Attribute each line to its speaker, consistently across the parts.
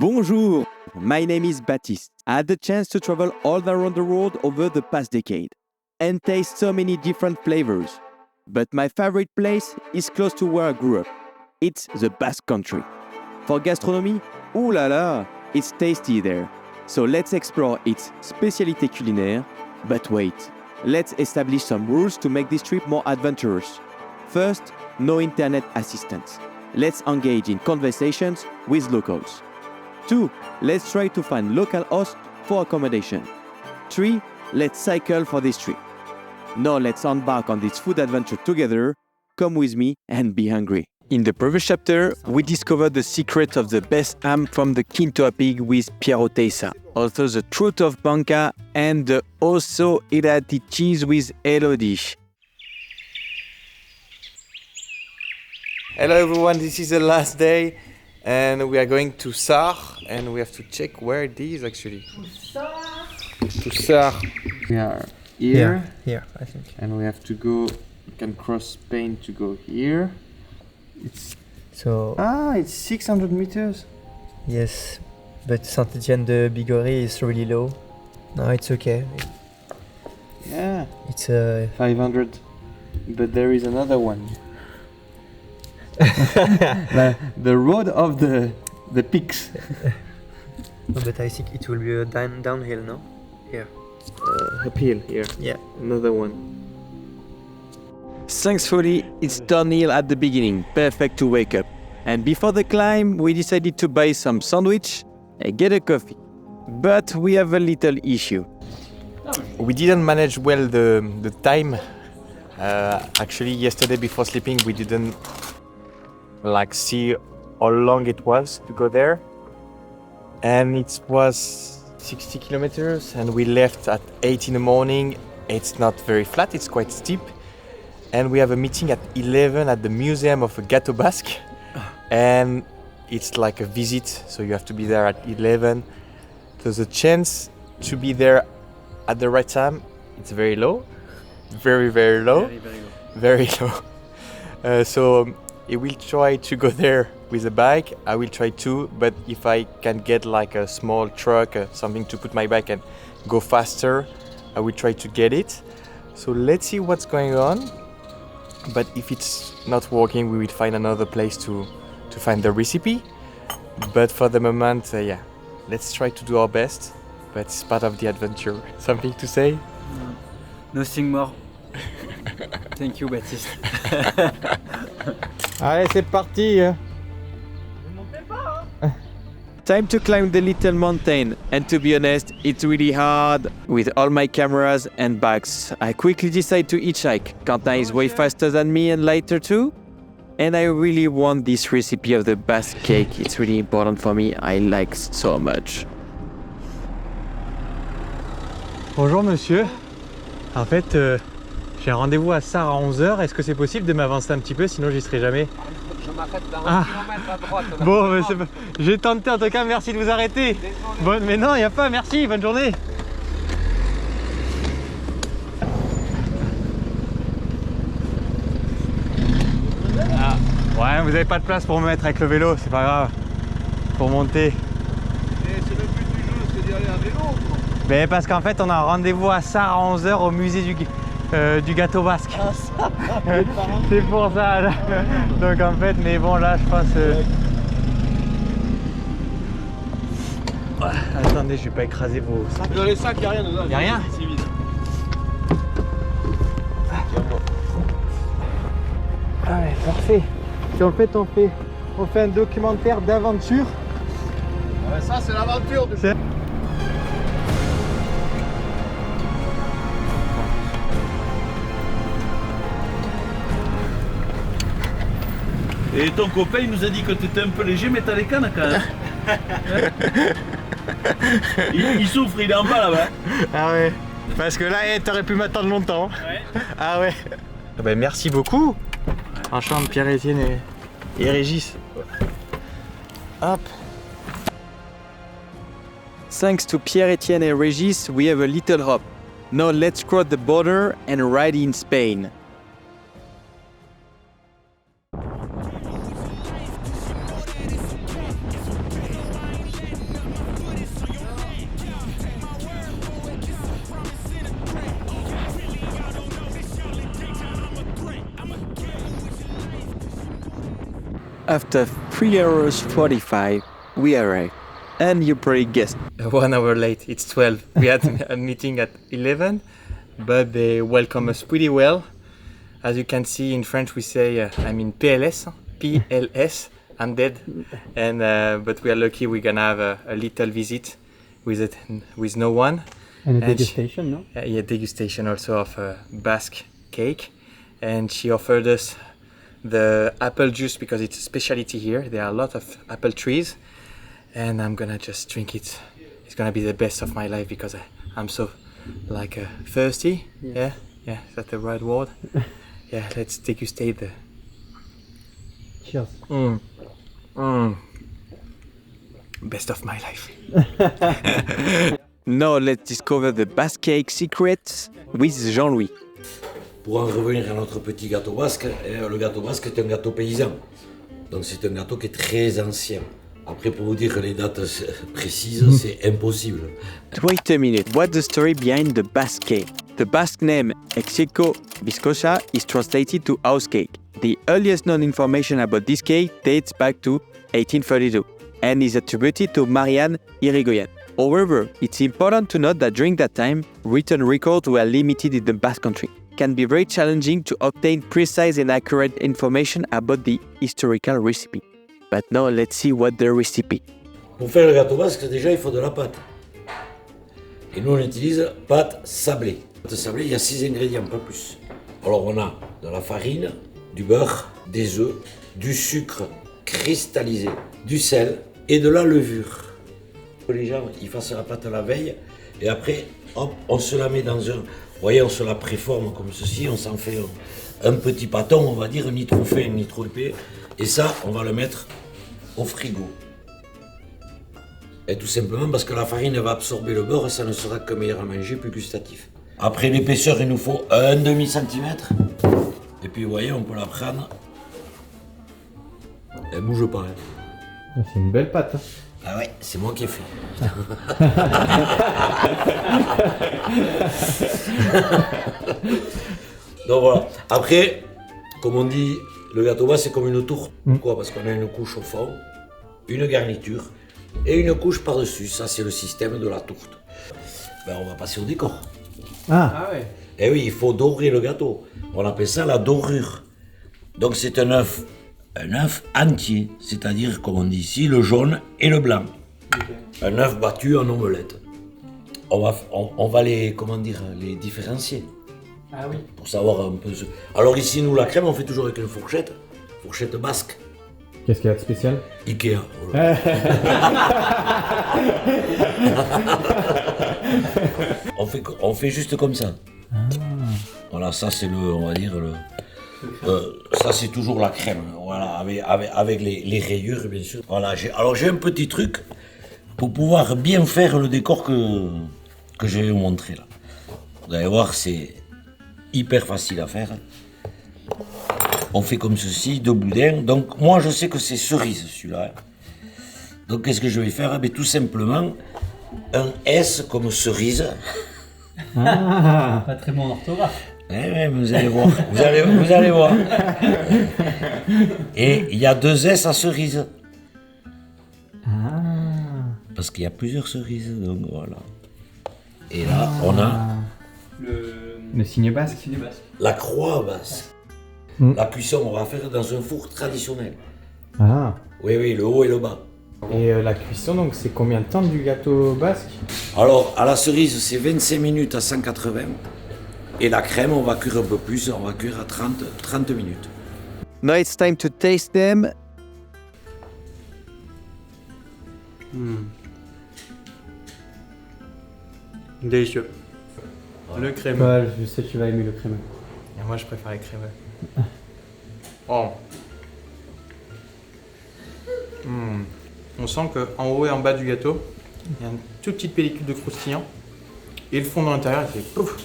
Speaker 1: Bonjour, my name is Baptiste. I had the chance to travel all around the world over the past decade and taste so many different flavors. But my favorite place is close to where I grew up. It's the Basque Country. For gastronomy, ooh la la, it's tasty there. So let's explore its spécialité culinaire. But wait, let's establish some rules to make this trip more adventurous. First, no internet assistance. Let's engage in conversations with locals. 2. Let's try to find local hosts for accommodation. 3. Let's cycle for this trip. Now let's embark on this food adventure together. Come with me and be hungry. In the previous chapter, we discovered the secret of the best ham from the Quinto a Pig with Piero Teisa, also the truth of Banca and the Osso Irati cheese with Elodie.
Speaker 2: Hello everyone, this is the last day and we are going to Sarre and we have to check where it is actually. To Sarre. We are here.
Speaker 3: Here, I think.
Speaker 2: And we have to go, we can cross Spain to go here. It's 600 meters.
Speaker 3: Yes, but Saint-Étienne de Bigorre is really low. No, it's okay.
Speaker 2: Yeah.
Speaker 3: It's
Speaker 2: 500. But there is another one. The road of the peaks.
Speaker 3: No, but I think it will be a downhill, no? Here.
Speaker 2: Uphill here.
Speaker 3: Yeah.
Speaker 2: Another one.
Speaker 1: Thankfully, it's downhill at the beginning, perfect to wake up. And before the climb, we decided to buy some sandwich and get a coffee. But we have a little issue.
Speaker 2: We didn't manage well the time. Actually, yesterday before sleeping, we didn't see how long it was to go there. And it was 60 kilometers and we left at 8 in the morning. It's not very flat, it's quite steep. And we have a meeting at 11 at the Museum of Gâteau Basque. And it's like a visit, so you have to be there at 11. So the chance to be there at the right time, it's very low. Very, very low. Very low. So I will try to go there with a bike. I will try too, but if I can get like a small truck, something to put my bike and go faster, I will try to get it. So let's see what's going on. But if it's not working, we will find another place to find the recipe. But for the moment, let's try to do our best. But it's part of the adventure. Something to say?
Speaker 4: Nothing more. Thank you, Baptiste.
Speaker 2: Allez, c'est parti.
Speaker 1: Time to climb the little mountain, and to be honest, it's really hard. With all my cameras and bags, I quickly decide to hitchhike. Quentin is way faster than me and lighter too. And I really want this recipe of the Basque cake. It's really important for me. I like so much.
Speaker 5: Bonjour monsieur. En fait, j'ai un rendez-vous à Sarre à 11h. Est-ce que c'est possible de m'avancer un petit peu, sinon j'y serai jamais?
Speaker 6: Je m'arrête dans un kilomètre à droite. Là.
Speaker 5: Bon, mais j'ai tenté en tout cas, merci de vous arrêter. Bon, mais non, il n'y a pas, merci, bonne journée. Ah, ouais, vous n'avez pas de place pour me mettre avec le vélo, c'est pas grave. Pour monter.
Speaker 6: Et c'est le but du jeu, c'est d'y aller à vélo.
Speaker 5: Mais parce qu'en fait, on a un rendez-vous à Sarre à 11h au musée du gâteau basque.
Speaker 6: Ah, ça,
Speaker 5: c'est pour ça là. Donc en fait, mais bon là je pense attendez, je vais pas écraser vos sacs.
Speaker 6: Dans les sacs, il n'y a rien dedans.
Speaker 5: Y a rien?
Speaker 6: C'est vide.
Speaker 5: Ah ouais, parfait. Et en fait on fait un documentaire d'aventure.
Speaker 6: Ouais, ça c'est l'aventure du
Speaker 5: C'est...
Speaker 7: Et ton copain il nous a dit que tu étais un peu léger mais t'as les cannes quand même. il souffre, il est en bas là-bas.
Speaker 5: Ah ouais. Parce que là t'aurais pu m'attendre longtemps.
Speaker 7: Ouais.
Speaker 5: Ah ouais. Ah bah, merci beaucoup. Enchanté Pierre-Étienne et Régis. Hop.
Speaker 1: Thanks to Pierre-Étienne and Régis, we have a little hope. Now let's cross the border and ride in Spain. after 3 hours 45, we arrived. And you probably guessed.
Speaker 5: 1 hour late, it's 12. We had a meeting at 11, but they welcome us pretty well. As you can see in French, we say, PLS, PLS, I'm dead. And but we are lucky we're gonna have a little visit with no one.
Speaker 3: And a degustation, no?
Speaker 5: Yeah, degustation also of Basque cake. And she offered us the apple juice because it's a specialty here. There are a lot of apple trees. And I'm gonna just drink it. It's gonna be the best of my life because I'm so thirsty. Yeah, is that the right word? Yeah, let's degustate the.
Speaker 3: Cheers.
Speaker 5: Best of my life.
Speaker 1: Now let's discover the Basque cake secrets with Jean-Louis.
Speaker 8: Pour en revenir à notre petit gâteau basque, le gâteau basque est un gâteau paysan. Donc c'est un gâteau qui est très ancien. Après, pour vous dire les dates précises, c'est impossible.
Speaker 1: Wait a minute, what's the story behind the Basque cake? The Basque name Execo Bizcocha is translated to house cake. The earliest known information about this cake dates back to 1832 and is attributed to Marian Irigoyen. However, it's important to note that during that time, written records were limited in the Basque Country. It can be very challenging to obtain precise and accurate information about the historical recipe. But now let's see what the recipe.
Speaker 8: Pour faire le gâteau basque, déjà il faut de la pâte. Et nous on utilise pâte sablée. Pâte sablée, il y a 6 ingrédients, pas plus. Alors on a de la farine, du beurre, des œufs, du sucre cristallisé, du sel et de la levure. Les gens ils fassent la pâte la veille et après hop, on se la met dans un... Vous voyez, on se la préforme comme ceci, on s'en fait un petit pâton, on va dire, ni trop fin, ni trop épais. Et ça, on va le mettre au frigo. Et tout simplement parce que la farine va absorber le beurre et ça ne sera que meilleur à manger, plus gustatif. Après l'épaisseur, il nous faut un demi-centimètre. Et puis vous voyez, on peut la prendre. Elle bouge pas. Hein.
Speaker 5: C'est une belle pâte. Hein.
Speaker 8: Ah ouais, c'est moi qui ai fait. Donc voilà. Après, comme on dit, le gâteau basque c'est comme une tourte. Pourquoi? Parce qu'on a une couche au fond, une garniture et une couche par-dessus. Ça c'est le système de la tourte. Ben, on va passer au décor.
Speaker 3: Ah
Speaker 4: ouais.
Speaker 8: Eh oui, il faut dorer le gâteau. On appelle ça la dorure. Donc c'est un œuf entier, c'est-à-dire, comme on dit ici, le jaune et le blanc. Okay. Un œuf battu en omelette. On va les, les différencier.
Speaker 3: Ah oui.
Speaker 8: Pour savoir un peu. Alors ici, nous, la crème, on fait toujours avec une fourchette basque.
Speaker 5: Qu'est-ce qu'il y a de spécial?
Speaker 8: Ikea. on fait juste comme ça. Ah. Voilà, ça c'est on va dire ça c'est toujours la crème. Voilà, avec les rayures bien sûr. Voilà, j'ai un petit truc pour pouvoir bien faire le décor que je vais vous montrer là. Vous allez voir, c'est hyper facile à faire. On fait comme ceci, 2 boudins. Donc moi je sais que c'est cerise celui-là. Donc qu'est-ce que je vais faire? Tout simplement un S comme cerise.
Speaker 3: Ah, pas très bon orthographe.
Speaker 8: Ouais, vous allez voir. vous allez voir. Et il y a 2 S à cerise.
Speaker 3: Ah.
Speaker 8: Parce qu'il y a plusieurs cerises, donc voilà. Et là, on a
Speaker 3: le signe basque.
Speaker 8: La croix basque. La cuisson, on va faire dans un four traditionnel.
Speaker 5: Ah.
Speaker 8: Oui, le haut et le bas.
Speaker 5: Et la cuisson, donc, c'est combien de temps du gâteau basque?
Speaker 8: Alors, à la cerise, c'est 25 minutes à 180. Et la crème, on va cuire un peu plus, on va cuire à 30 minutes.
Speaker 1: Now it's time to taste them.
Speaker 5: Délicieux. Le crémeux.
Speaker 3: Ouais, je sais que tu vas aimer le crémeux.
Speaker 5: Et moi, je préfère les crémeux. Oh. On sent qu'en haut et en bas du gâteau, il y a une toute petite pellicule de croustillant. Et le fond dans l'intérieur, il fait pouf.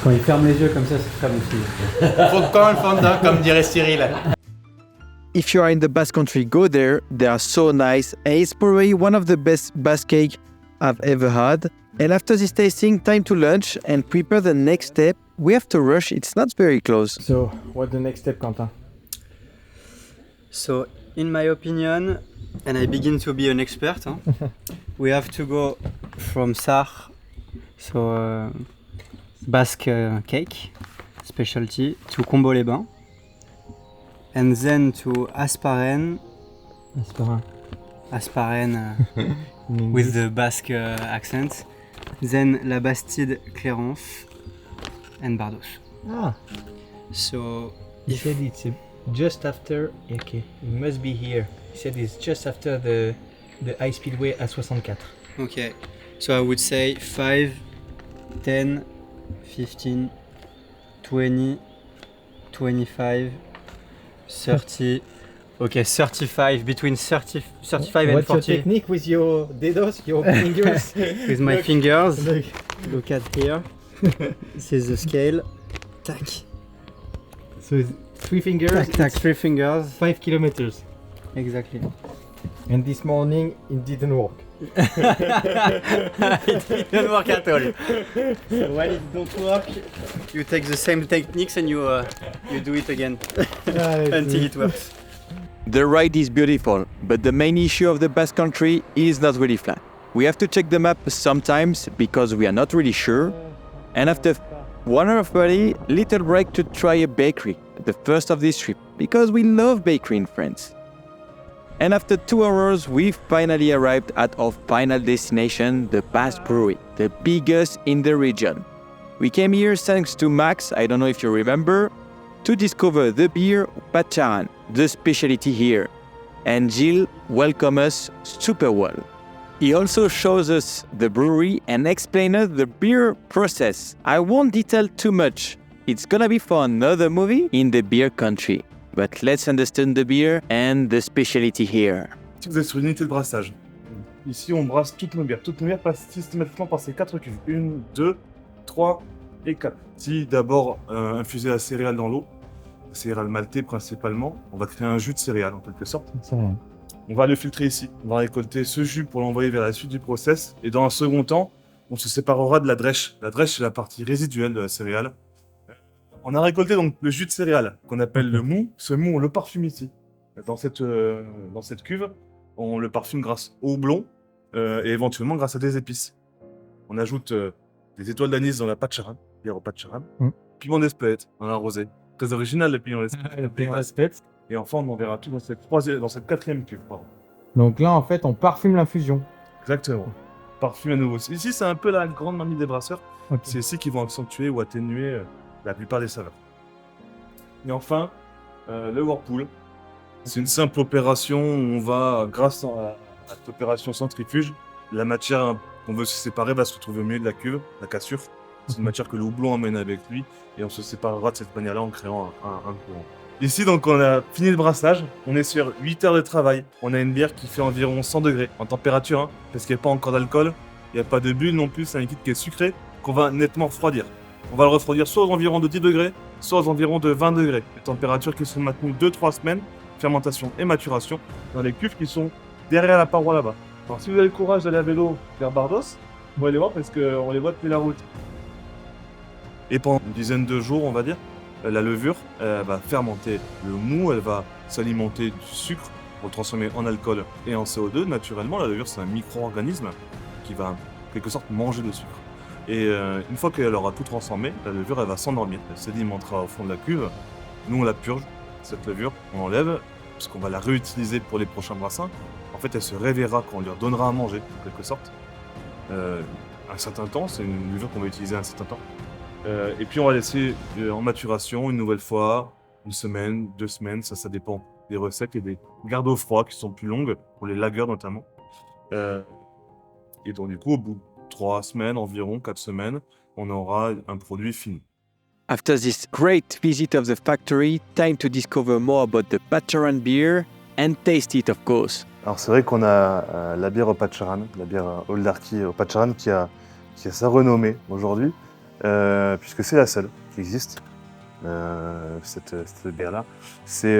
Speaker 3: Quand il ferme les yeux comme ça, c'est très bon signe.
Speaker 5: Faut quand le fondant, comme dirait Cyril.
Speaker 1: If you are in the Basque Country, go there. They are so nice, and it's probably one of the best Basque cake I've ever had. And after this tasting, time to lunch and prepare the next step. We have to rush, it's not very close.
Speaker 5: So, what's the next step, Quentin?
Speaker 4: So, in my opinion, and I begin to be an expert, we have to go from Sar, so Basque cake, specialty, to Combo-les-Bains, and then to Asparen, with the Basque accent, then La Bastide, Cléranfe, and Bardos.
Speaker 2: Ah,
Speaker 4: So,
Speaker 2: he said it's just after. Okay, it must be here. He said it's just after the high speedway à 64.
Speaker 4: okay, so I would say 5, 10, 15, 20, 25, 30. Okay, 35, between 35 and
Speaker 2: What's
Speaker 4: 40
Speaker 2: your technique with your dedos, your fingers?
Speaker 4: with my fingers. Look at here. This is the scale. Tac,
Speaker 2: So it's 3 fingers,
Speaker 4: tac, tac, 3 fingers.
Speaker 2: 5 kilometers.
Speaker 4: Exactly.
Speaker 2: And this morning it didn't work.
Speaker 4: It didn't work at all. So when it don't work, you take the same techniques and you do it again until it works.
Speaker 1: The ride is beautiful, but the main issue of the Basque Country is not really flat. We have to check the map sometimes because we are not really sure. And after 1 hour 30, little break to try a bakery, the first of this trip, because we love bakery in France. And after 2 hours, we finally arrived at our final destination, the Basque Brewery, the biggest in the region. We came here thanks to Max, I don't know if you remember, to discover the beer Patxaran, the specialty here. And Gilles welcomed us super well. He also shows us the brewery and explains us the beer process. I won't detail too much. It's gonna be for another movie in the beer country. But let's understand the beer and the specialty here.
Speaker 9: Vous êtes sur l'unité de brassage. Ici, on brasse toutes nos bières. Toutes nos bières passent systématiquement par ces 4 cuves. 1, 2, 3 et 4. Si d'abord infuser la céréale dans l'eau, céréales maltées principalement, on va créer un jus de céréales en quelque sorte. On va le filtrer ici. On va récolter ce jus pour l'envoyer vers la suite du process. Et dans un second temps, on se séparera de la drèche. La drèche, c'est la partie résiduelle de la céréale. On a récolté donc le jus de céréales qu'on appelle le mou. Ce mou, on le parfume ici. Dans cette cuve, on le parfume grâce au houblon et éventuellement grâce à des épices. On ajoute des étoiles d'anis dans la Patxaran, bière au Patxaran. Piment d'Espelette dans la rosée. Très original le piment d'Espelette. Et enfin, on enverra tout dans cette 4e cuve. Pardon.
Speaker 2: Donc là, en fait, on parfume l'infusion.
Speaker 9: Exactement. Parfume à nouveau. Ici, c'est un peu la grande mamie des brasseurs. Okay. C'est ici qu'ils vont accentuer ou atténuer la plupart des saveurs. Et enfin, le whirlpool. C'est une simple opération où on va, grâce à cette opération centrifuge, la matière qu'on veut se séparer va se retrouver au milieu de la cuve, la cassure. C'est une matière que le houblon emmène avec lui et on se séparera de cette manière-là en créant un courant. Ici, donc, on a fini le brassage. On est sur 8 heures de travail. On a une bière qui fait environ 100 degrés en température, parce qu'il n'y a pas encore d'alcool. Il n'y a pas de bulle non plus. C'est un liquide qui est sucré, qu'on va nettement refroidir. On va le refroidir soit aux environs de 10 degrés, soit aux environs de 20 degrés. Des températures qui sont maintenues 2-3 semaines, fermentation et maturation, dans les cuves qui sont derrière la paroi là-bas. Alors, si vous avez le courage d'aller à vélo vers Bardos, vous allez les voir parce qu'on les voit depuis la route. Et pendant une dizaine de jours, on va dire, la levure va fermenter le mou, elle va s'alimenter du sucre pour le transformer en alcool et en CO2. Naturellement, la levure, c'est un micro-organisme qui va, en quelque sorte, manger le sucre. Et une fois qu'elle aura tout transformé, la levure, elle va s'endormir. Elle sédimentera au fond de la cuve. Nous, on la purge, cette levure, on l'enlève, puisqu'on va la réutiliser pour les prochains brassins. En fait, elle se réveillera quand on lui redonnera à manger, en quelque sorte. Un certain temps, c'est une levure qu'on va utiliser un certain temps. Et puis on va laisser en maturation une nouvelle fois, 1 semaine, 2 semaines, ça dépend des recettes et des gardes au froid qui sont plus longues, pour les lagers notamment. Et donc du coup, au bout de 3 semaines environ, 4 semaines, on aura un produit fini.
Speaker 1: After this great visit of the factory, time to discover more about the Patxaran beer and taste it of course.
Speaker 9: Alors c'est vrai qu'on a la bière au Patxaran, la bière Old Darky au Patxaran qui a sa renommée aujourd'hui. Puisque c'est la seule qui existe, cette bière-là. C'est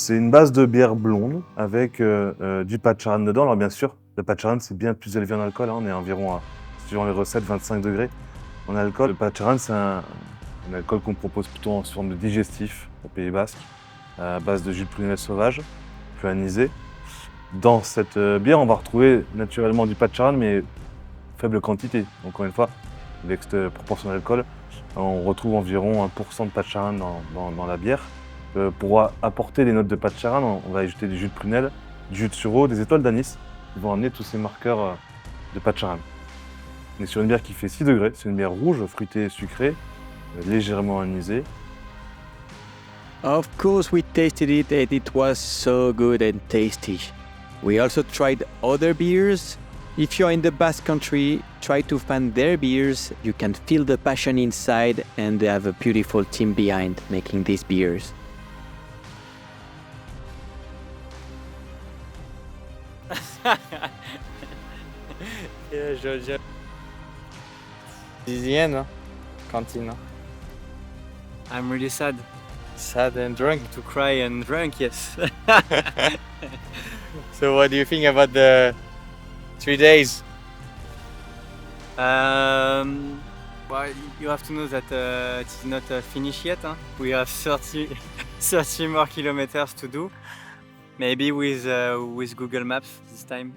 Speaker 9: une base de bière blonde avec du Patxaran dedans. Alors bien sûr, le Patxaran c'est bien plus élevé en alcool, on est environ à, suivant les recettes, 25 degrés en alcool. Le Patxaran c'est un alcool qu'on propose plutôt en forme de digestif au Pays Basque, à base de jus de prunelle sauvage. plus anisée. Dans cette bière, on va retrouver naturellement du Patcharan, mais faible quantité. Encore une fois, avec cette proportion d'alcool, on retrouve environ 1% de Patcharan dans la bière. Pour apporter des notes de Patcharan, on va ajouter du jus de prunelle, du jus de sureau, des étoiles d'anis, qui vont amener tous ces marqueurs de Patcharan. On est sur une bière qui fait 6 degrés, c'est une bière rouge, fruitée et sucrée, légèrement anisée.
Speaker 1: Of course, we tasted it and it was so good and tasty. We also tried other beers. If you're in the Basque Country, try to find their beers. You can feel the passion inside, and they have a beautiful team behind making these beers.
Speaker 5: Yeah, Georgia. This is the end, huh? Canteen. Huh?
Speaker 4: I'm really sad
Speaker 5: Sad and drunk.
Speaker 4: to cry and drunk, yes.
Speaker 5: So what do you think about the 3 days?
Speaker 4: Well, you have to know that it's not finished yet. Huh? We have 30 more kilometers to do. Maybe with Google Maps this time.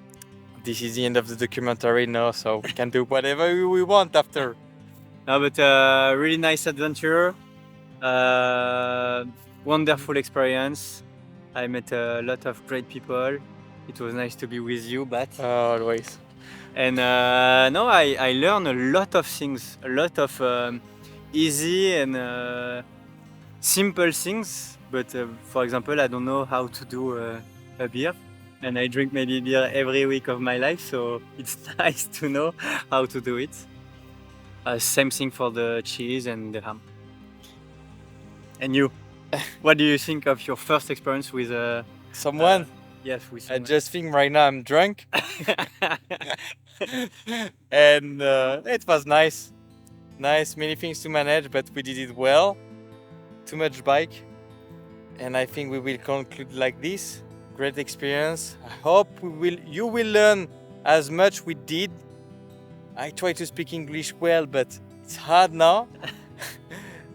Speaker 5: This is the end of the documentary now, so we can do whatever we want after.
Speaker 4: No, but really nice adventure. Wonderful experience. I met a lot of great people. It was nice to be with you, Bat.
Speaker 5: Always.
Speaker 4: And no, I learned a lot of things, a lot of easy and simple things. But for example, I don't know how to do a beer, and I drink maybe beer every week of my life, so it's nice to know how to do it. Same thing for the cheese and the ham. And you, what do you think of your first experience with
Speaker 5: Someone?
Speaker 4: Yes, with
Speaker 5: I
Speaker 4: someone.
Speaker 5: just think right now I'm drunk. And it was nice. Nice, many things to manage, but we did it well. Too much bike. And I think we will conclude like this. Great experience. I hope you will learn as much we did. I try to speak English well, but it's hard now.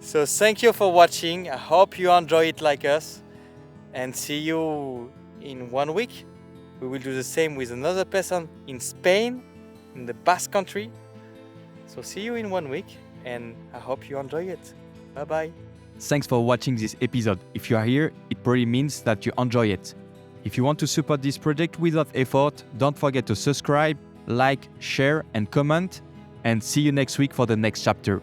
Speaker 5: So thank you for watching. I hope you enjoy it like us. And see you in 1 week. We will do the same with another person in Spain, in the Basque Country. So see you in 1 week, and I hope you enjoy it. Bye bye.
Speaker 10: Thanks for watching this episode. If you are here, it probably means that you enjoy it. If you want to support this project without effort, don't forget to subscribe, like, share, and comment. And see you next week for the next chapter.